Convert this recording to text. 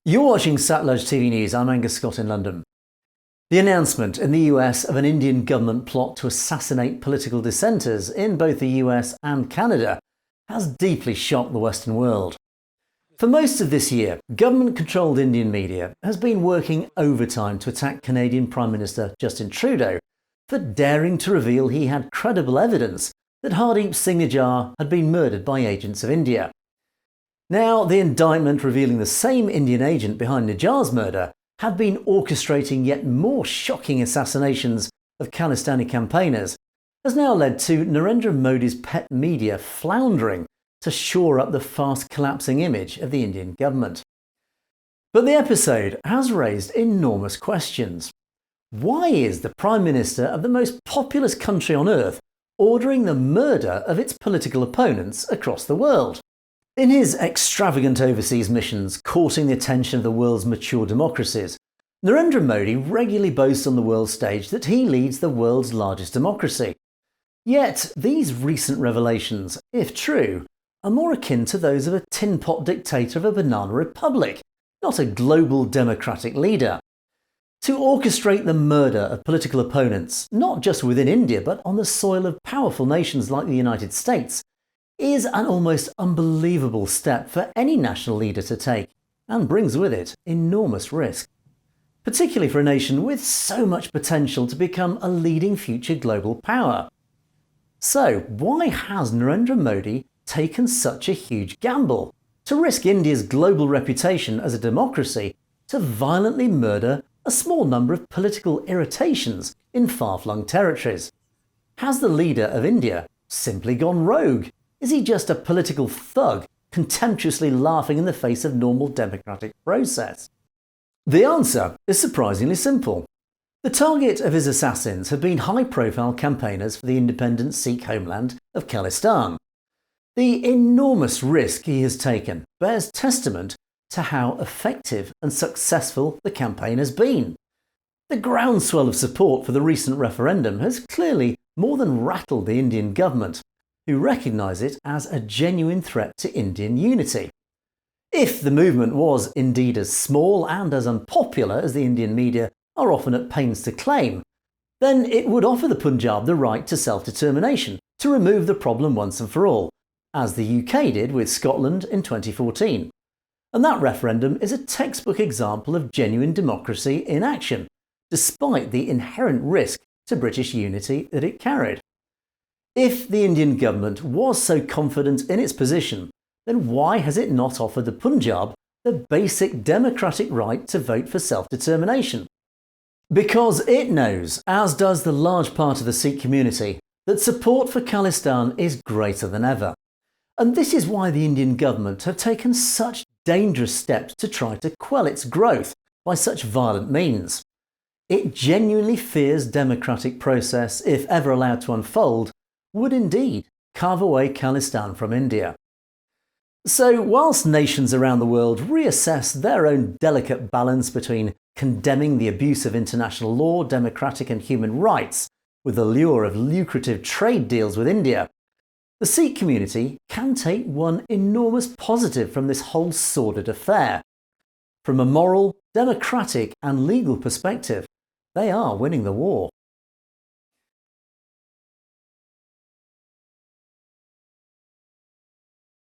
You're watching Satluj TV News. I'm Angus Scott in London. The announcement in the US of an Indian government plot to assassinate political dissenters in both the US and Canada has deeply shocked the Western world. For most of this year, government-controlled Indian media has been working overtime to attack Canadian Prime Minister Justin Trudeau for daring to reveal he had credible evidence that Hardeep Singh Nijjar had been murdered by agents of India. Now, the indictment revealing the same Indian agent behind Nijjar's murder had been orchestrating yet more shocking assassinations of Khalistani campaigners has now led to Narendra Modi's pet media floundering to shore up the fast collapsing image of the Indian government. But the episode has raised enormous questions. Why is the Prime Minister of the most populous country on earth ordering the murder of its political opponents across the world? In his extravagant overseas missions courting the attention of the world's mature democracies, Narendra Modi regularly boasts on the world stage that he leads the world's largest democracy. Yet these recent revelations, if true, are more akin to those of a tin pot dictator of a banana republic, not a global democratic leader. To orchestrate the murder of political opponents, not just within India but on the soil of powerful nations like the United States, is an almost unbelievable step for any national leader to take, and brings with it enormous risk, particularly for a nation with so much potential to become a leading future global power. So why has Narendra Modi taken such a huge gamble to risk India's global reputation as a democracy to violently murder a small number of political irritations in far-flung territories? Has the leader of India simply gone rogue? Is he just a political thug, contemptuously laughing in the face of normal democratic process? The answer is surprisingly simple. The target of his assassins have been high-profile campaigners for the independent Sikh homeland of Khalistan. The enormous risk he has taken bears testament to how effective and successful the campaign has been. The groundswell of support for the recent referendum has clearly more than rattled the Indian government, who recognise it as a genuine threat to Indian unity. If the movement was indeed as small and as unpopular as the Indian media are often at pains to claim, then it would offer the Punjab the right to self-determination to remove the problem once and for all, as the UK did with Scotland in 2014. And that referendum is a textbook example of genuine democracy in action, despite the inherent risk to British unity that it carried. If the Indian government was so confident in its position, then why has it not offered the Punjab the basic democratic right to vote for self-determination? Because it knows, as does the large part of the Sikh community, that support for Khalistan is greater than ever. And this is why the Indian government have taken such dangerous steps to try to quell its growth by such violent means. It genuinely fears democratic process, if ever allowed to unfold, would indeed carve away Khalistan from India. So whilst nations around the world reassess their own delicate balance between condemning the abuse of international law, democratic and human rights with the lure of lucrative trade deals with India, the Sikh community can take one enormous positive from this whole sordid affair. From a moral, democratic and legal perspective, they are winning the war.